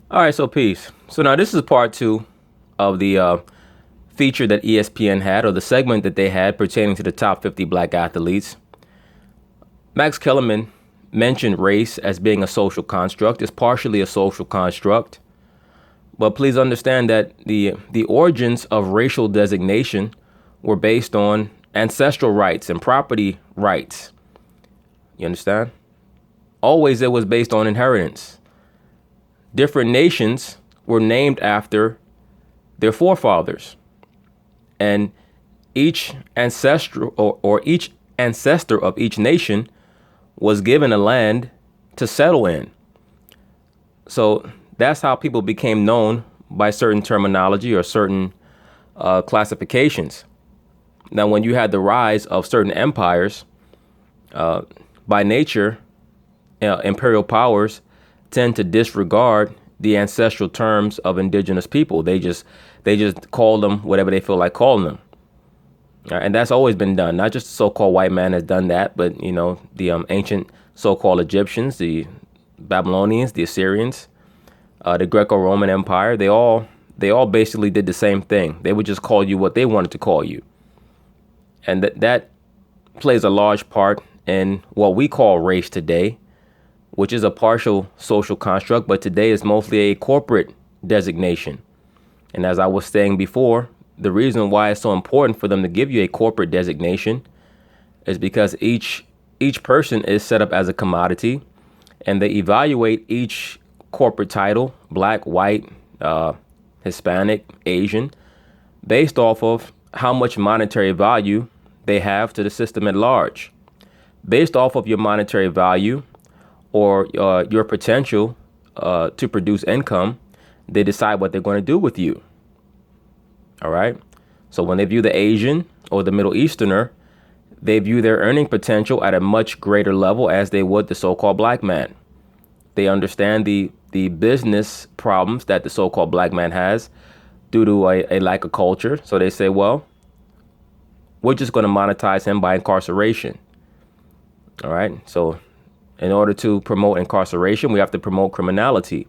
All right, so peace. So now this is part two of the feature that ESPN had, or the segment that they had pertaining to the top 50 black athletes. Max Kellerman mentioned race as being a social construct. It's partially a social construct, but please understand that the origins of racial designation were based on ancestral rights and property rights. You understand? Always it was based on inheritance. Different nations were named after their forefathers, and each ancestral or each ancestor of each nation was given a land to settle in. So that's how people became known by certain terminology or certain classifications. Now, when you had the rise of certain empires, by nature, imperial powers tend to disregard the ancestral terms of indigenous people. They just call them whatever they feel like calling them. And that's always been done. Not just the so-called white man has done that, but the ancient so-called Egyptians, the Babylonians, the Assyrians, the Greco-Roman Empire. They all basically did the same thing. They would just call you what they wanted to call you, and that plays a large part in what we call race today, which is a partial social construct, but today is mostly a corporate designation. And as I was saying before, the reason why it's so important for them to give you a corporate designation is because each person is set up as a commodity, and they evaluate each corporate title, black, white, Hispanic, Asian, based off of how much monetary value they have to the system at large. Based off of your monetary value or your potential to produce income, they decide what they're going to do with you. All right. So when they view the Asian or the Middle Easterner, they view their earning potential at a much greater level as they would the so-called black man. They understand the business problems that the so-called black man has due to a lack of culture. So they say, well, we're just going to monetize him by incarceration. All right. So in order to promote incarceration, we have to promote criminality.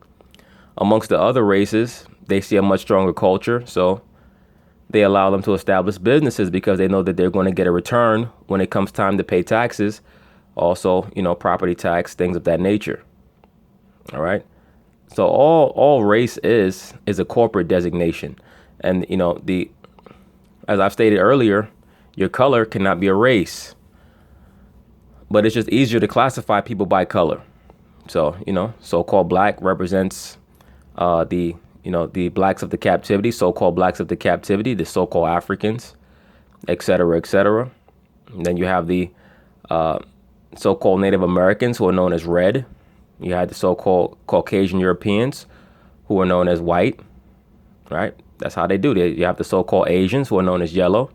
Amongst the other races, they see a much stronger culture. So they allow them to establish businesses because they know that they're going to get a return when it comes time to pay taxes. Also, property tax, things of that nature. All right. So all race is a corporate designation. And, as I've stated earlier, your color cannot be a race. But it's just easier to classify people by color. So, so-called black represents the blacks of the captivity, so-called blacks of the captivity, the so-called Africans, et cetera, et cetera. And then you have the so-called Native Americans, who are known as red. You had the so-called Caucasian Europeans, who are known as white, right? That's how they do it. You have the so-called Asians, who are known as yellow,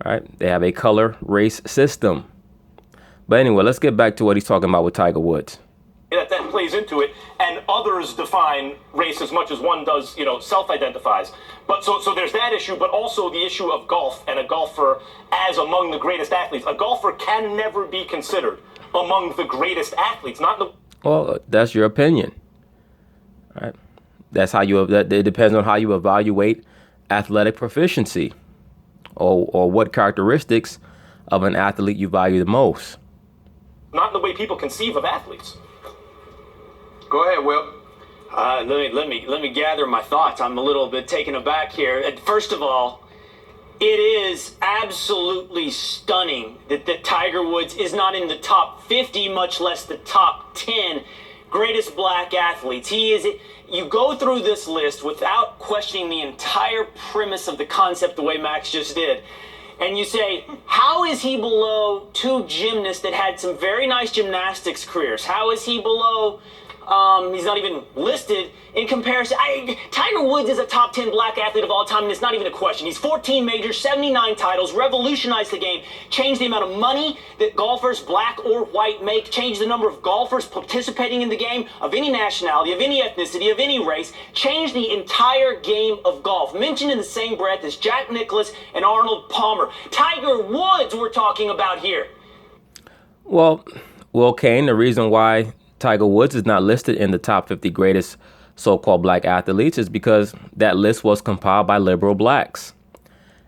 right? They have a color race system. But anyway, let's get back to what he's talking about with Tiger Woods. That plays into it, and others define race as much as one does, self-identifies. But so there's that issue, but also the issue of golf and a golfer as among the greatest athletes. A golfer can never be considered among the greatest athletes, not the. Well, that's your opinion, right? That's how it depends on how you evaluate athletic proficiency, or what characteristics of an athlete you value the most. Not in the way people conceive of athletes. Go ahead, Will. Let me gather my thoughts. I'm a little bit taken aback here. First of all, it is absolutely stunning that Tiger Woods is not in the top 50, much less the top 10 greatest black athletes. He is. You go through this list without questioning the entire premise of the concept the way Max just did. And you say, how is he below two gymnasts that had some very nice gymnastics careers? How is he below, he's not even listed in comparison. Tiger Woods is a top 10 black athlete of all time, and it's not even a question. He's 14 majors, 79 titles, revolutionized the game, changed the amount of money that golfers, black or white, make, changed the number of golfers participating in the game of any nationality, of any ethnicity, of any race, changed the entire game of golf. Mentioned in the same breath as Jack Nicklaus and Arnold Palmer. Tiger Woods we're talking about here. Well, Kane, the reason why Tiger Woods is not listed in the top 50 greatest so-called black athletes is because that list was compiled by liberal blacks.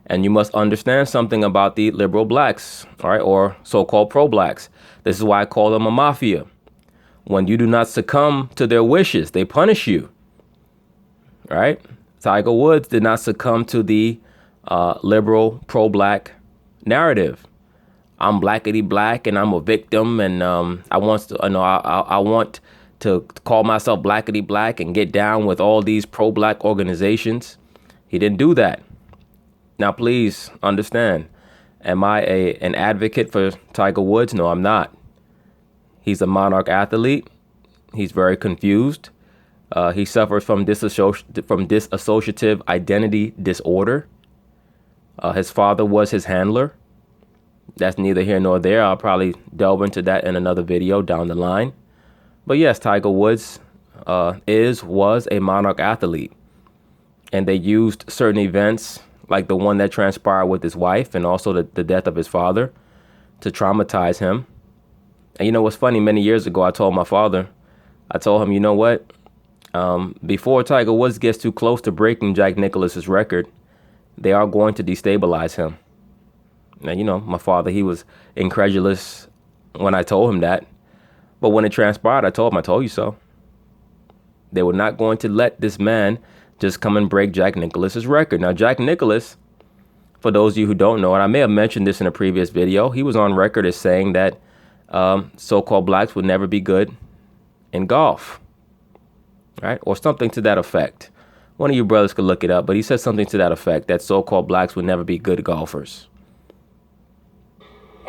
And you must understand something about the liberal blacks, all right, or so-called pro-blacks. This is why I call them a mafia. When you do not succumb to their wishes, they punish you, right? Tiger Woods did not succumb to the liberal pro-black narrative. I'm blackety black and I'm a victim, and I want to call myself blackety black and get down with all these pro-black organizations. He didn't do that. Now, please understand, am I an advocate for Tiger Woods? No, I'm not. He's a monarch athlete. He's very confused. He suffers from dissociative identity disorder. His father was his handler. That's neither here nor there. I'll probably delve into that in another video down the line. But yes, Tiger Woods was a monarch athlete. And they used certain events like the one that transpired with his wife and also the death of his father to traumatize him. And you know what's funny? Many years ago, I told my father, you know what? Before Tiger Woods gets too close to breaking Jack Nicklaus's record, they are going to destabilize him. Now, you know, my father, he was incredulous when I told him that. But when it transpired, I told you so. They were not going to let this man just come and break Jack Nicklaus's record. Now, Jack Nicklaus, for those of you who don't know, and I may have mentioned this in a previous video, he was on record as saying that so-called blacks would never be good in golf, right? Or something to that effect. One of you brothers could look it up, but he said something to that effect, that so-called blacks would never be good golfers.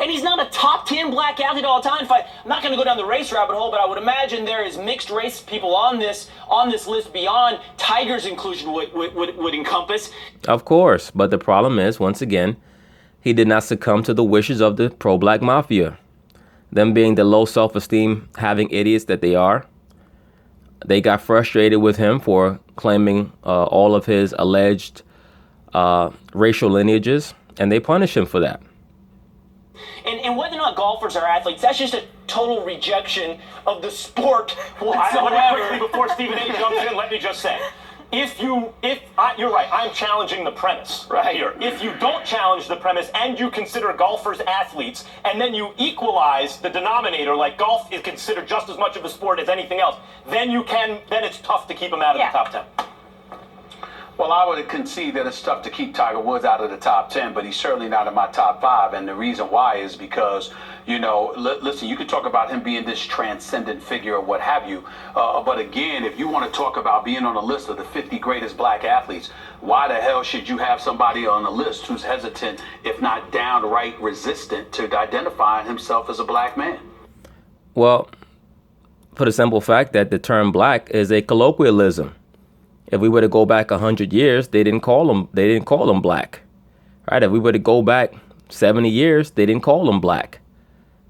And he's not a top 10 black athlete all the time. I'm not going to go down the race rabbit hole, but I would imagine there is mixed race people on this list beyond Tiger's inclusion would encompass. Of course, but the problem is, once again, he did not succumb to the wishes of the pro-black mafia. Them being the low self-esteem having idiots that they are, they got frustrated with him for claiming all of his alleged racial lineages, and they punished him for that. And whether or not golfers are athletes, that's just a total rejection of the sport whatsoever. Before Stephen A. jumps in, let me just say, you're right, I'm challenging the premise right here. If you don't challenge the premise and you consider golfers athletes, and then you equalize the denominator, like golf is considered just as much of a sport as anything else, then it's tough to keep him out of the top 10. Well, I would concede that it's tough to keep Tiger Woods out of the top 10, but he's certainly not in my top 5. And the reason why is because, you know, listen, you could talk about him being this transcendent figure or what have you. But again, if you want to talk about being on a list of the 50 greatest black athletes, why the hell should you have somebody on the list who's hesitant, if not downright resistant, to identifying himself as a black man? Well, for the simple fact that the term black is a colloquialism. If we were to go back 100 years, they didn't call them black, right? If we were to go back 70 years, they didn't call them black.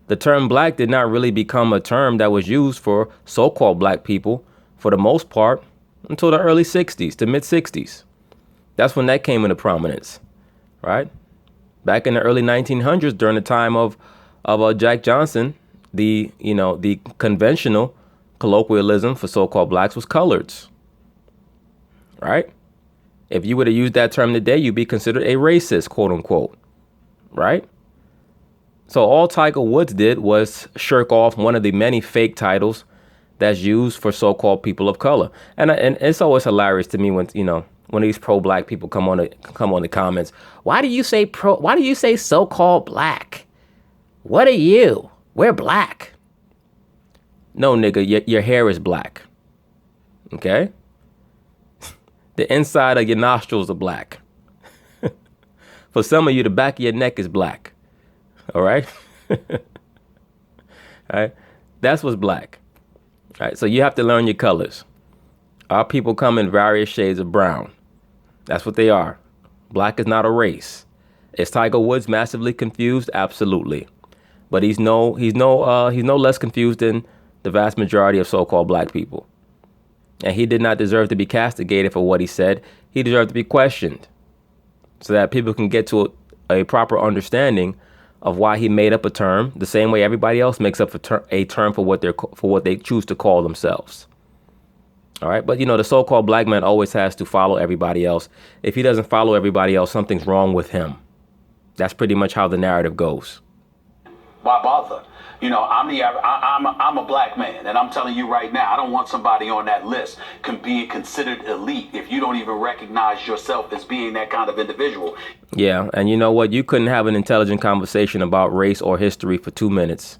The term black did not really become a term that was used for so-called black people for the most part until the early 60s to mid 60s. That's when that came into prominence, right? Back in the early 1900s, during the time of Jack Johnson, the conventional colloquialism for so-called blacks was coloreds. Right? If you were to use that term today, you'd be considered a racist, quote unquote. Right? So all Tiger Woods did was shirk off one of the many fake titles that's used for so-called people of color. And it's always hilarious to me when these pro-black people come on the comments. Why do you say so-called black? What are you? We're black. No, nigga, your hair is black. Okay? The inside of your nostrils are black. For some of you, the back of your neck is black. All right? All right? That's what's black. All right? So you have to learn your colors. Our people come in various shades of brown. That's what they are. Black is not a race. Is Tiger Woods massively confused? Absolutely. But he's no less confused than the vast majority of so-called black people. And he did not deserve to be castigated for what he said. He deserved to be questioned so that people can get to a proper understanding of why he made up a term the same way everybody else makes up a term for what they choose to call themselves. All right. But, the so-called black man always has to follow everybody else. If he doesn't follow everybody else, something's wrong with him. That's pretty much how the narrative goes. Why bother? I'm a black man, and I'm telling you right now, I don't want somebody on that list being considered elite if you don't even recognize yourself as being that kind of individual. Yeah, and you know what? You couldn't have an intelligent conversation about race or history for 2 minutes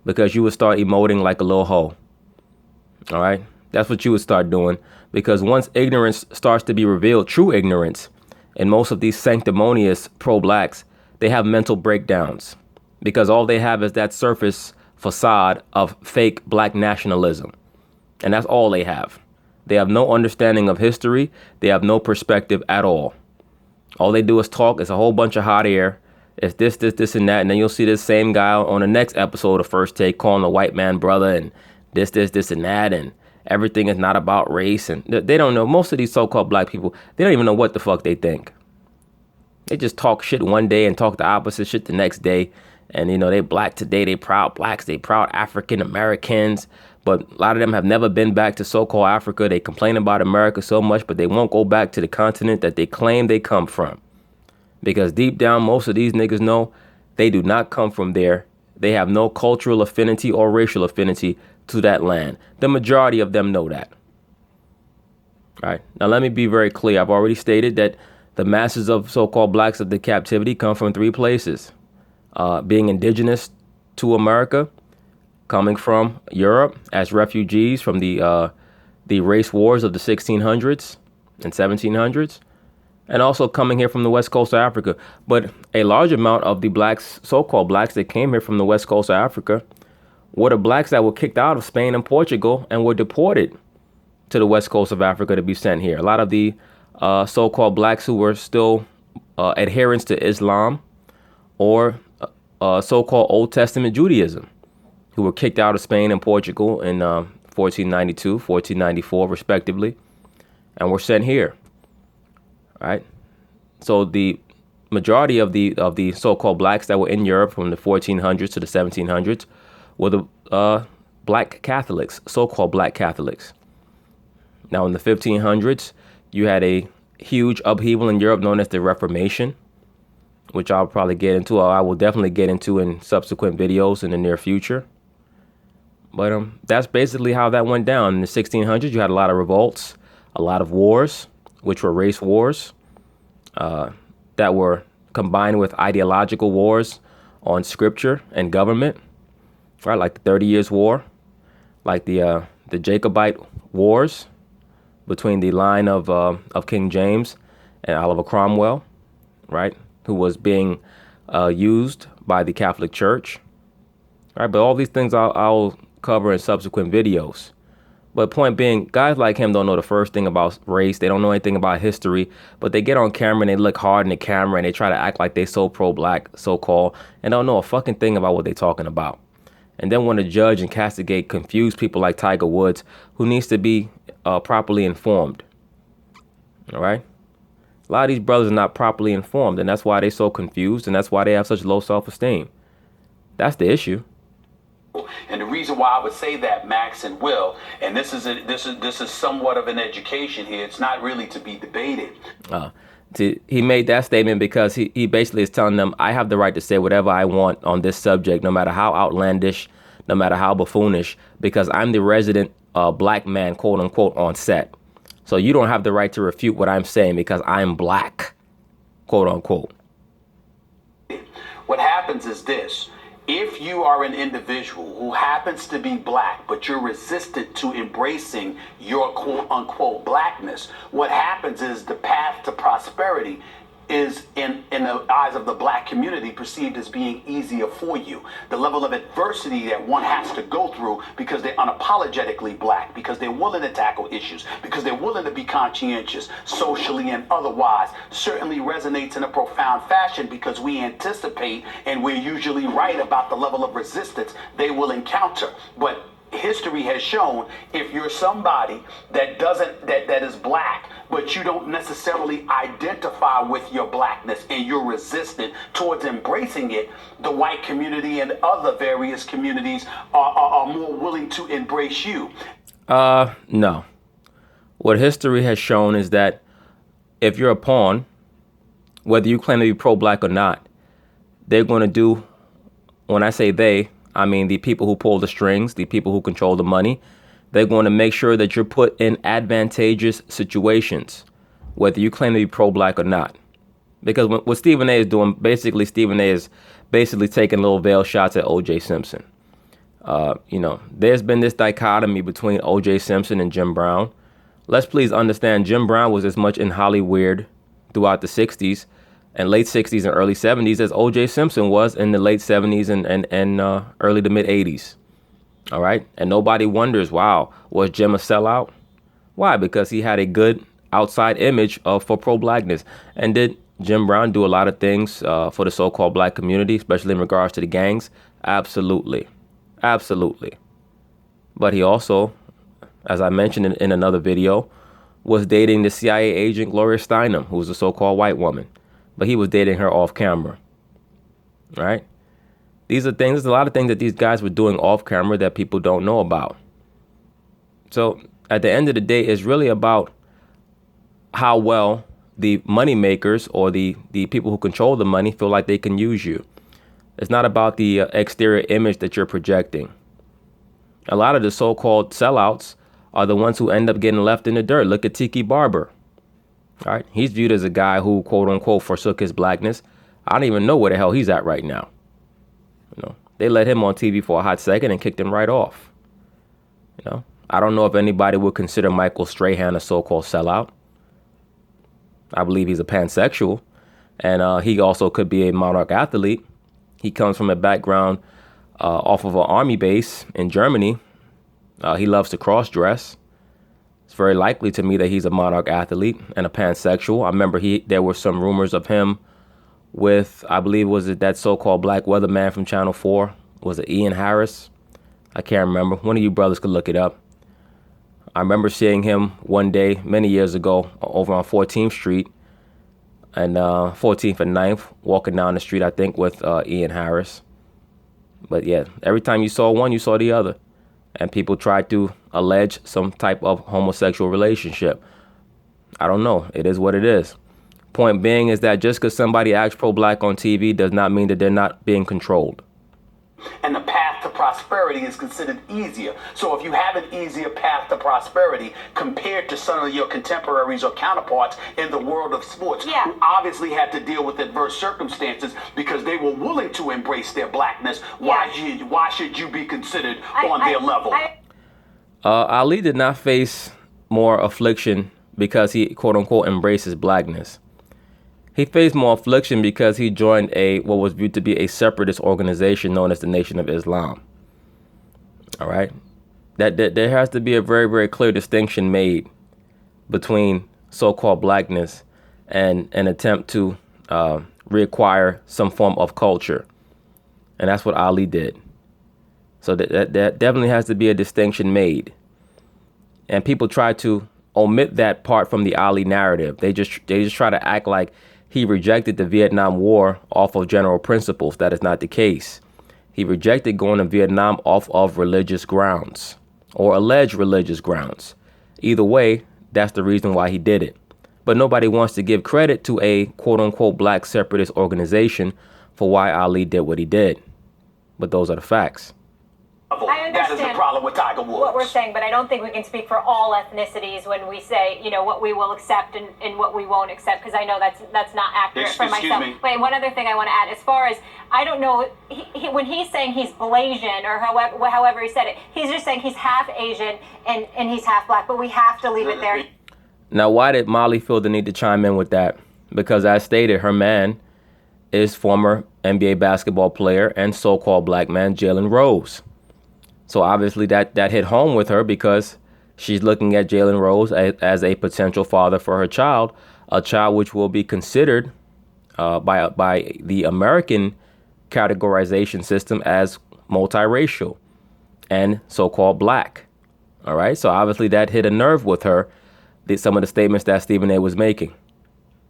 because you would start emoting like a little hoe. All right? That's what you would start doing, because once ignorance starts to be revealed, true ignorance, and most of these sanctimonious pro-blacks, they have mental breakdowns because all they have is that surface facade of fake black nationalism. And that's all they have. They have no understanding of history. They have no perspective at all. All they do is talk. It's a whole bunch of hot air. It's this, and that. And then you'll see this same guy on the next episode of First Take calling the white man brother and this, and that. And everything is not about race. And they don't know. Most of these so-called black people, they don't even know what the fuck they think. They just talk shit one day and talk the opposite shit the next day. And, they black today. They proud blacks. They proud African Americans. But a lot of them have never been back to so-called Africa. They complain about America so much, but they won't go back to the continent that they claim they come from. Because deep down, most of these niggas know they do not come from there. They have no cultural affinity or racial affinity to that land. The majority of them know that. All right. Now, let me be very clear. I've already stated that the masses of so-called blacks of the captivity come from 3 places. Being indigenous to America, coming from Europe as refugees from the race wars of the 1600s and 1700s, and also coming here from the west coast of Africa. But a large amount of the blacks, so-called blacks that came here from the west coast of Africa, were the blacks that were kicked out of Spain and Portugal and were deported to the west coast of Africa to be sent here. A lot of the so-called blacks who were still adherents to Islam or so-called Old Testament Judaism, who were kicked out of Spain and Portugal in 1492, 1494, respectively, and were sent here. Right. So the majority of the so-called blacks that were in Europe from the 1400s to the 1700s were the black Catholics, so-called black Catholics. Now, in the 1500s, you had a huge upheaval in Europe known as the Reformation, which I'll probably get into, or I will definitely get into in subsequent videos in the near future. But that's basically how that went down. In the 1600s, you had a lot of revolts, a lot of wars, which were race wars that were combined with ideological wars on scripture and government, right? Like the 30 Years' War, like the Jacobite Wars between the line of King James and Oliver Cromwell, right? Who was being used by the Catholic Church, right? But all these things I'll cover in subsequent videos. But point being, guys like him don't know the first thing about race. They don't know anything about history, but they get on camera and they look hard in the camera and they try to act like they so pro-black, so-called, and don't know a fucking thing about what they're talking about. And then want to judge and castigate confused people like Tiger Woods, who needs to be properly informed. All right? A lot of these brothers are not properly informed, and that's why they're so confused, and that's why they have such low self-esteem. That's the issue. And the reason why I would say that, Max and Will, and this is somewhat of an education here. It's not really to be debated. He made that statement because he basically is telling them, I have the right to say whatever I want on this subject, no matter how outlandish, no matter how buffoonish, because I'm the resident black man, quote unquote, on set. So you don't have the right to refute what I'm saying because I'm black, quote unquote. What happens is this. If you are an individual who happens to be black, but you're resistant to embracing your quote unquote blackness, what happens is the path to prosperity is in the eyes of the black community perceived as being easier for you. The level of adversity that one has to go through because they're unapologetically black, because they're willing to tackle issues, because they're willing to be conscientious socially and otherwise, certainly resonates in a profound fashion because we anticipate and we're usually right about the level of resistance they will encounter. But history has shown if you're somebody that is black, but you don't necessarily identify with your blackness and you're resistant towards embracing it, the white community and other various communities are more willing to embrace you. No. What history has shown is that if you're a pawn, whether you claim to be pro-black or not, they're going to do, when I say they, I mean the people who pull the strings, the people who control the money. They're going to make sure that you're put in advantageous situations, whether you claim to be pro-black or not. Because what Stephen A is doing, basically Stephen A is basically taking little veil shots at O.J. Simpson. There's been this dichotomy between O.J. Simpson and Jim Brown. Let's please understand, Jim Brown was as much in Hollywood throughout the 60s and late 60s and early 70s as O.J. Simpson was in the late 70s and early to mid 80s. All right. And nobody wonders, wow, was Jim a sellout? Why? Because he had a good outside image for pro-blackness. And did Jim Brown do a lot of things for the so-called black community, especially in regards to the gangs? Absolutely. Absolutely. But he also, as I mentioned in another video, was dating the CIA agent Gloria Steinem, who was a so-called white woman. But he was dating her off camera. Right? These are things, there's a lot of things that these guys were doing off camera that people don't know about. So at the end of the day, it's really about how well the money makers or the people who control the money feel like they can use you. It's not about the exterior image that you're projecting. A lot of the so-called sellouts are the ones who end up getting left in the dirt. Look at Tiki Barber. All right. He's viewed as a guy who, quote unquote, forsook his blackness. I don't even know where the hell he's at right now. They let him on TV for a hot second and kicked him right off. I don't know if anybody would consider Michael Strahan a so-called sellout. I believe he's a pansexual, and he also could be a monarch athlete. He comes from a background off of an army base in Germany. He loves to cross-dress. It's very likely to me that he's a monarch athlete and a pansexual. I remember there were some rumors of him with, I believe, was it that so-called black weatherman from Channel 4? Was it Ian Harris? I can't remember. One of you brothers could look it up. I remember seeing him one day many years ago over on 14th Street and 14th and 9th, walking down the street, I think, with Ian Harris. But yeah, every time you saw one, you saw the other. And people tried to allege some type of homosexual relationship. I don't know. It is what it is. Point being is that just because somebody acts pro-black on TV does not mean that they're not being controlled. And the path to prosperity is considered easier. So if you have an easier path to prosperity compared to some of your contemporaries or counterparts in the world of sports, who obviously had to deal with adverse circumstances because they were willing to embrace their blackness, why should you be considered on their level? Ali did not face more affliction because he, quote unquote, embraces blackness. He faced more affliction because he joined what was viewed to be a separatist organization known as the Nation of Islam. All right. That there has to be a very, very clear distinction made between so-called blackness and an attempt to reacquire some form of culture. And that's what Ali did. So that definitely has to be a distinction made. And people try to omit that part from the Ali narrative. They just try to act like he rejected the Vietnam War off of general principles. That is not the case. He rejected going to Vietnam off of religious grounds or alleged religious grounds. Either way, that's the reason why he did it. But nobody wants to give credit to a quote unquote black separatist organization for why Ali did what he did. But those are the facts. I understand that is the problem with Tiger Woods. What we're saying, but I don't think we can speak for all ethnicities when we say, what we will accept and what we won't accept, because I know that's not accurate for myself. Wait, one other thing I want to add, as far as, I don't know, when he's saying he's Blasian, or however he said it, he's just saying he's half Asian and he's half black, but we have to leave it there. Now, why did Molly feel the need to chime in with that? Because as stated, her man is former NBA basketball player and so-called black man Jalen Rose. So obviously that hit home with her because she's looking at Jalen Rose as a potential father for her child, a child which will be considered by the American categorization system as multiracial and so-called black. All right. So obviously that hit a nerve with her, some of the statements that Stephen A was making.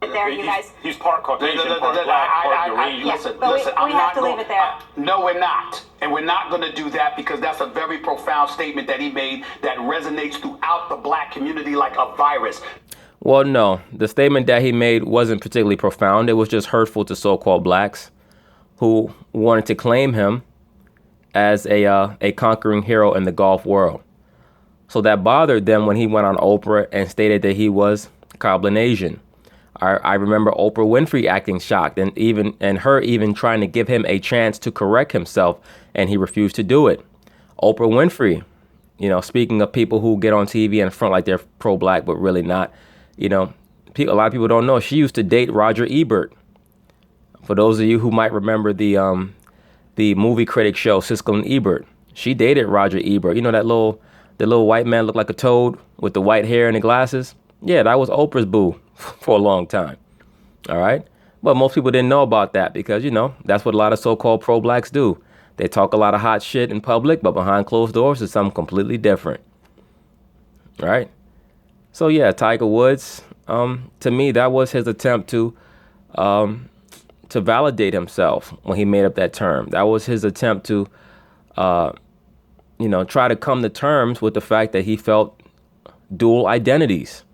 there, you guys. He's part Caucasian, part black, part Eurasian. Listen, we have to leave it there. No, we're not. And we're not going to do that because that's a very profound statement that he made that resonates throughout the black community like a virus. Well, no, the statement that he made wasn't particularly profound. It was just hurtful to so-called blacks who wanted to claim him as a conquering hero in the Gulf world. So that bothered them when he went on Oprah and stated that he was Cablinasian. I remember Oprah Winfrey acting shocked and her even trying to give him a chance to correct himself, and he refused to do it. Oprah Winfrey, speaking of people who get on TV and front like they're pro-black but really not, a lot of people don't know she used to date Roger Ebert. For those of you who might remember the movie critic show Siskel and Ebert, she dated Roger Ebert. You know the little white man looked like a toad with the white hair and the glasses? Yeah, that was Oprah's boo for a long time. All right. But most people didn't know about that because, that's what a lot of so-called pro-blacks do. They talk a lot of hot shit in public, but behind closed doors is something completely different. All right. So, yeah, Tiger Woods, to me, that was his attempt to validate himself when he made up that term. That was his attempt to, try to come to terms with the fact that he felt dual identities.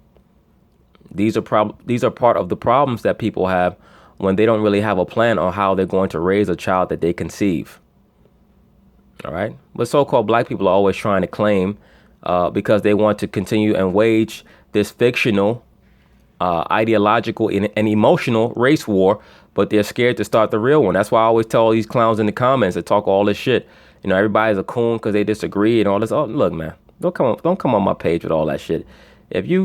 These are part of the problems that people have when they don't really have a plan on how they're going to raise a child that they conceive. All right. But so-called black people are always trying to claim because they want to continue and wage this fictional, ideological and emotional race war, but they're scared to start the real one. That's why I always tell all these clowns in the comments that talk all this shit. Everybody's a coon because they disagree and all this. Oh, look, man, don't come on my page with all that shit. If you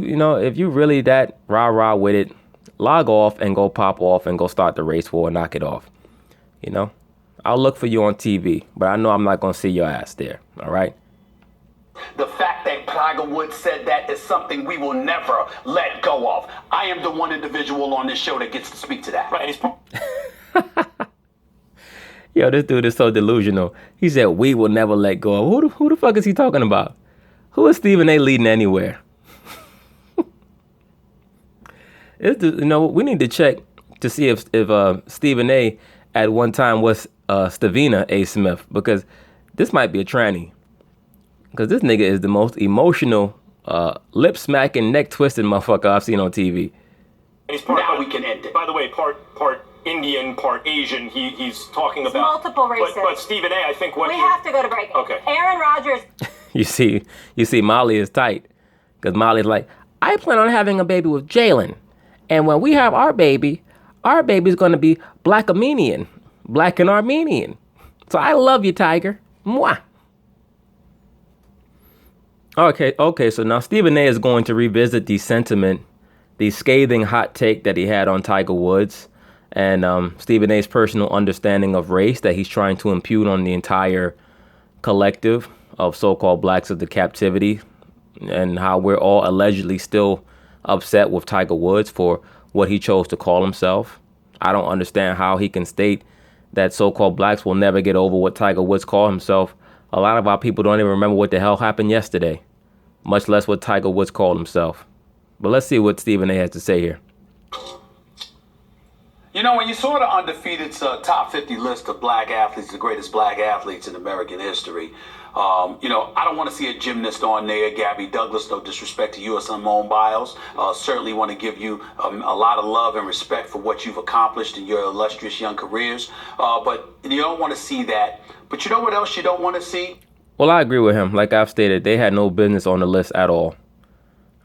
really that rah-rah with it, log off and go pop off and go start the race war and knock it off. I'll look for you on TV, but I know I'm not going to see your ass there. All right. The fact that Tiger Woods said that is something we will never let go of. I am the one individual on this show that gets to speak to that. Right. Yo, this dude is so delusional. He said, we will never let go of. Who the fuck is he talking about? Who is Stephen A. leading anywhere? We need to check to see if Stephen A. at one time was Stavina A. Smith, because this might be a tranny. Because this nigga is the most emotional, lip smacking, neck twisting motherfucker I've seen on TV. Now we can end it. By the way, part Indian, part Asian. He's talking about multiple races. But Stephen A. I think we have to go to break. Okay. Aaron Rodgers. You see, Molly is tight because Molly's like, I plan on having a baby with Jalen, and when we have our baby's going to be Black and Armenian. So I love you, Tiger. Mwah. Okay. So now Stephen A. is going to revisit the scathing hot take that he had on Tiger Woods and Stephen A.'s personal understanding of race that he's trying to impute on the entire collective of so-called blacks of the captivity, and how we're all allegedly still upset with Tiger Woods for what he chose to call himself. I don't understand how he can state that so-called blacks will never get over what Tiger Woods called himself. A lot of our people don't even remember what the hell happened yesterday, much less what Tiger Woods called himself. But let's see what Stephen A. has to say here. When you saw the Undefeated's top 50 list of black athletes, the greatest black athletes in American history, I don't want to see a gymnast on there, Gabby Douglas, no disrespect to you or Simone Biles. Certainly want to give you a lot of love and respect for what you've accomplished in your illustrious young careers. But you don't want to see that. But you know what else you don't want to see? Well, I agree with him. Like I've stated, they had no business on the list at all.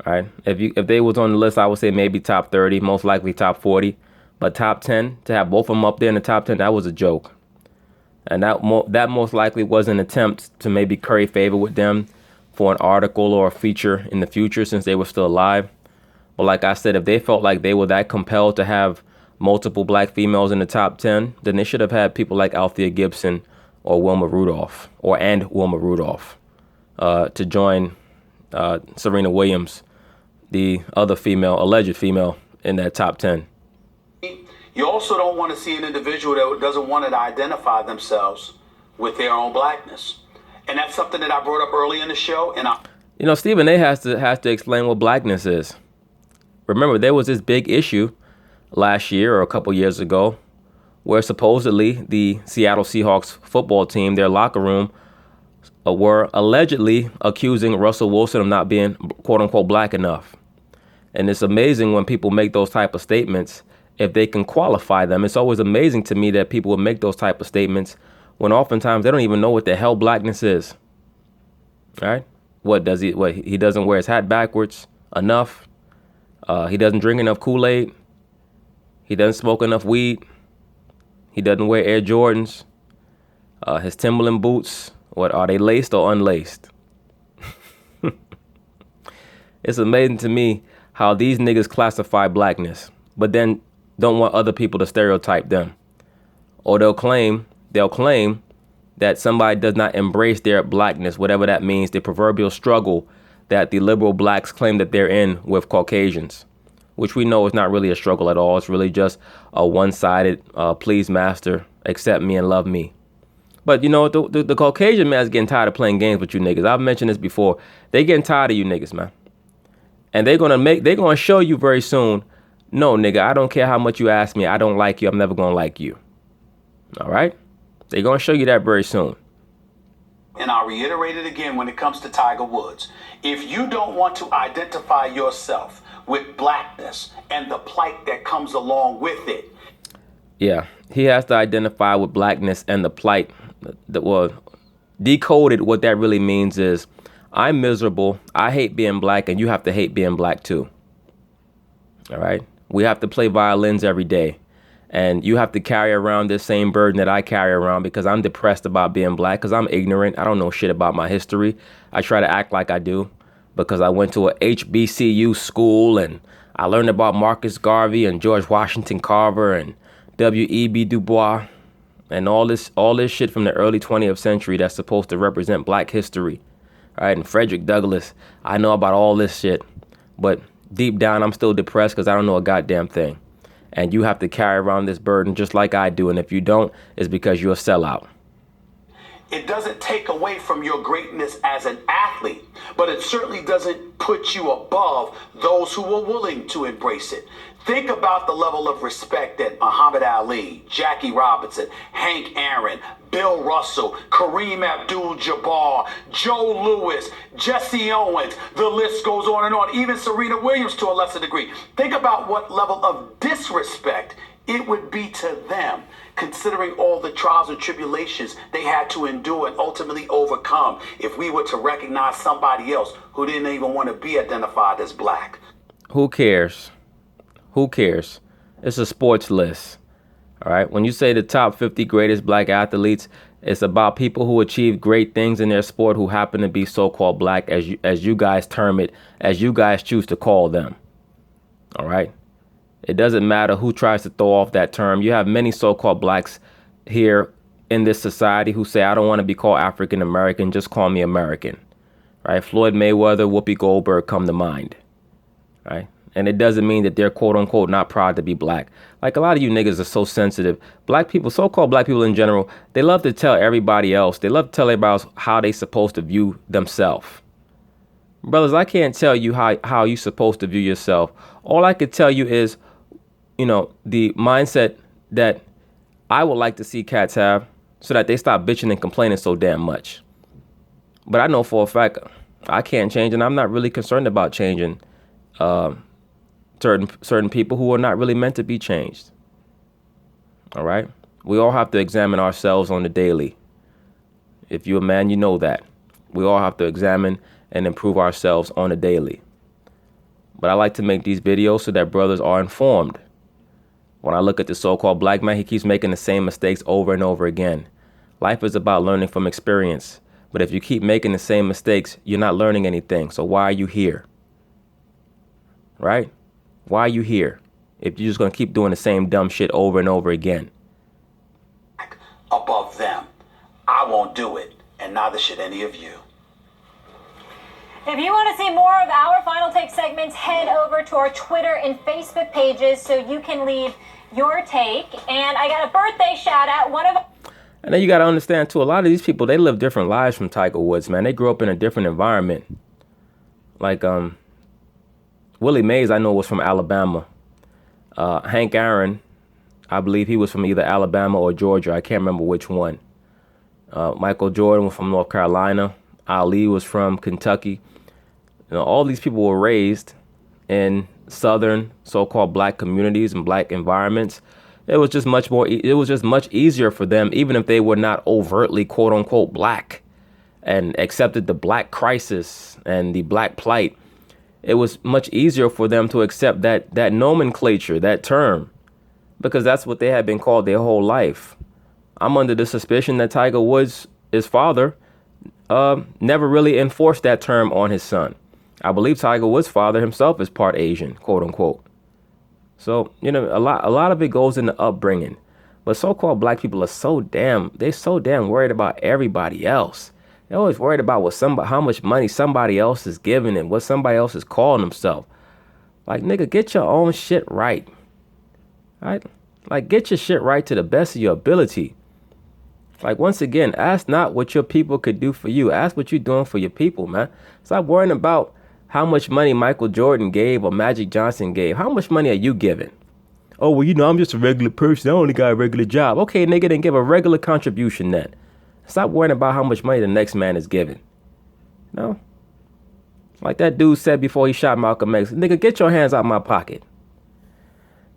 All right. If they was on the list, I would say maybe top 30, most likely top 40. But top 10, to have both of them up there in the top 10, that was a joke. And that most likely was an attempt to maybe curry favor with them for an article or a feature in the future since they were still alive. But like I said, if they felt like they were that compelled to have multiple black females in the top 10, then they should have had people like Althea Gibson or Wilma Rudolph to join Serena Williams, the other alleged female in that top 10. You also don't want to see an individual that doesn't want to identify themselves with their own blackness. And that's something that I brought up early in the show. And Stephen A. has to explain what blackness is. Remember, there was this big issue last year or a couple years ago, where supposedly the Seattle Seahawks football team, their locker room, were allegedly accusing Russell Wilson of not being, quote unquote, black enough. And it's amazing when people make those type of statements, if they can qualify them. It's always amazing to me that people would make those type of statements when oftentimes they don't even know what the hell blackness is. All right? What he doesn't wear his hat backwards enough. He doesn't drink enough Kool-Aid. He doesn't smoke enough weed. He doesn't wear Air Jordans. His Timberland boots, what are they, laced or unlaced? It's amazing to me how these niggas classify blackness, but then don't want other people to stereotype them. Or they'll claim that somebody does not embrace their blackness, whatever that means, the proverbial struggle that the liberal blacks claim that they're in with Caucasians, which we know is not really a struggle at all. It's really just a one-sided, please master, accept me and love me. But you know, the Caucasian man is getting tired of playing games with you niggas. I've mentioned this before. They getting tired of you niggas, man. And they're gonna show you very soon, no, nigga, I don't care how much you ask me. I don't like you. I'm never gonna like you. All right? They're gonna show you that very soon. And I'll reiterate it again when it comes to Tiger Woods. If you don't want to identify yourself with blackness and the plight that comes along with it. Yeah, he has to identify with blackness and the plight. Decoded, what that really means is, I'm miserable, I hate being black, and you have to hate being black too. All right? We have to play violins every day. And you have to carry around this same burden that I carry around because I'm depressed about being black, because I'm ignorant. I don't know shit about my history. I try to act like I do because I went to a HBCU school and I learned about Marcus Garvey and George Washington Carver and W.E.B. Du Bois and all this shit from the early 20th century that's supposed to represent black history. All right, and Frederick Douglass. I know about all this shit, but deep down I'm still depressed because I don't know a goddamn thing. And you have to carry around this burden just like I do. And if you don't, it's because you're a sellout. It doesn't take away from your greatness as an athlete, but it certainly doesn't put you above those who are willing to embrace it. Think about the level of respect that Muhammad Ali, Jackie Robinson, Hank Aaron, Bill Russell, Kareem Abdul-Jabbar, Joe Louis, Jesse Owens, the list goes on and on, even Serena Williams to a lesser degree. Think about what level of disrespect it would be to them, considering all the trials and tribulations they had to endure and ultimately overcome, if we were to recognize somebody else who didn't even want to be identified as black. Who cares? Who cares? It's a sports list. All right. When you say the top 50 greatest black athletes, it's about people who achieve great things in their sport who happen to be so-called black, as you guys term it, as you guys choose to call them. All right. It doesn't matter who tries to throw off that term. You have many so-called blacks here in this society who say, I don't want to be called African American. Just call me American. Right. Floyd Mayweather, Whoopi Goldberg come to mind. Right. And it doesn't mean that they're, quote unquote, not proud to be black. Like, a lot of you niggas are so sensitive. Black people, so-called black people in general, they love to tell everybody else. They love to tell everybody else how they supposed to view themselves. Brothers, I can't tell you how you supposed to view yourself. All I could tell you is, you know, the mindset that I would like to see cats have so that they stop bitching and complaining so damn much. But I know for a fact I can't change, and I'm not really concerned about changing certain people who are not really meant to be changed. All right? We all have to examine ourselves on the daily. If you're a man, you know that. We all have to examine and improve ourselves on a daily. But I like to make these videos so that brothers are informed. When I look at the so-called black man, he keeps making the same mistakes over and over again. Life is about learning from experience. But if you keep making the same mistakes, you're not learning anything. So why are you here? Right? Why are you here if you're just going to keep doing the same dumb shit over and over again? Above them. I won't do it, and neither should any of you. If you want to see more of our Final Take segments, head over to our Twitter and Facebook pages so you can leave your take. And I got a birthday shout out. And then you got to understand, too, a lot of these people, they live different lives from Tiger Woods, man. They grew up in a different environment. Like, Willie Mays, I know, was from Alabama. Hank Aaron, I believe he was from either Alabama or Georgia. I can't remember which one. Michael Jordan was from North Carolina. Ali was from Kentucky. All these people were raised in southern so-called black communities and black environments. It was just much easier for them, even if they were not overtly quote unquote black and accepted the black crisis and the black plight. It was much easier for them to accept that nomenclature, that term, because that's what they had been called their whole life. I'm under the suspicion that Tiger Woods, his father, never really enforced that term on his son. I believe Tiger Woods' father himself is part Asian, quote unquote. So, a lot of it goes into upbringing. But so-called black people are so damn worried about everybody else. They're always worried about how much money somebody else is giving and what somebody else is calling themselves. Like, nigga, get your own shit right. Right? Like, get your shit right to the best of your ability. Like, once again, ask not what your people could do for you. Ask what you're doing for your people, man. Stop worrying about how much money Michael Jordan gave or Magic Johnson gave. How much money are you giving? Oh, well, I'm just a regular person. I only got a regular job. Okay, nigga, then give a regular contribution then. Stop worrying about how much money the next man is giving. No? Like that dude said before he shot Malcolm X, nigga, get your hands out my pocket.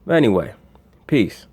But anyway, peace.